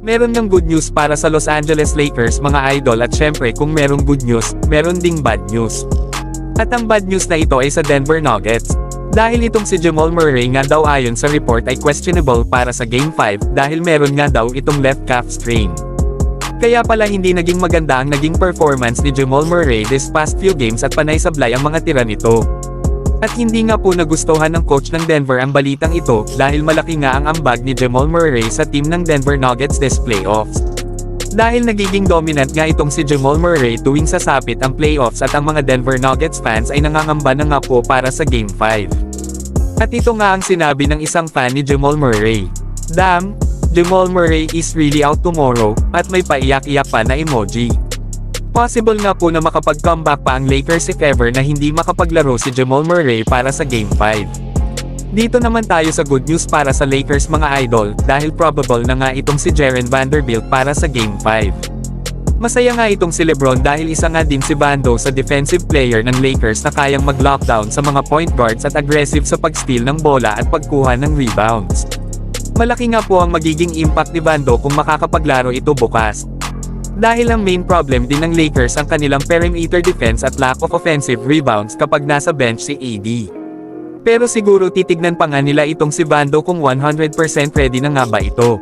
Meron ng good news para sa Los Angeles Lakers mga idol at syempre kung merong good news, meron ding bad news. At ang bad news na ito ay sa Denver Nuggets. Dahil itong si Jamal Murray nga daw ayon sa report ay questionable para sa Game 5 dahil meron nga daw itong left calf strain. Kaya pala hindi naging maganda ang naging performance ni Jamal Murray this past few games at panay sablay ang mga tira nito. At hindi nga po nagustuhan ng coach ng Denver ang balitang ito dahil malaki nga ang ambag ni Jamal Murray sa team ng Denver Nuggets this playoffs. Dahil nagiging dominant nga itong si Jamal Murray tuwing sasapit ang playoffs at ang mga Denver Nuggets fans ay nangangamba na nga po para sa Game 5. At ito nga ang sinabi ng isang fan ni Jamal Murray. "Damn, Jamal Murray is really out tomorrow," at may paiyak-iyak pa na emoji. Possible nga po na makapag-comeback pa ang Lakers if ever na hindi makapaglaro si Jamal Murray para sa Game 5. Dito naman tayo sa good news para sa Lakers mga idol, dahil probable na nga itong si Jaren Vanderbilt para sa Game 5. Masaya nga itong si LeBron dahil isa nga din si Vando sa defensive player ng Lakers na kayang mag-lockdown sa mga point guards at aggressive sa pag-steal ng bola at pagkuha ng rebounds. Malaki nga po ang magiging impact ni Vando kung makakapaglaro ito bukas. Dahil ang main problem din ng Lakers ang kanilang perimeter defense at lack of offensive rebounds kapag nasa bench si AD. Pero siguro titignan pa nga nila itong si Vando kung 100% ready na nga ba ito.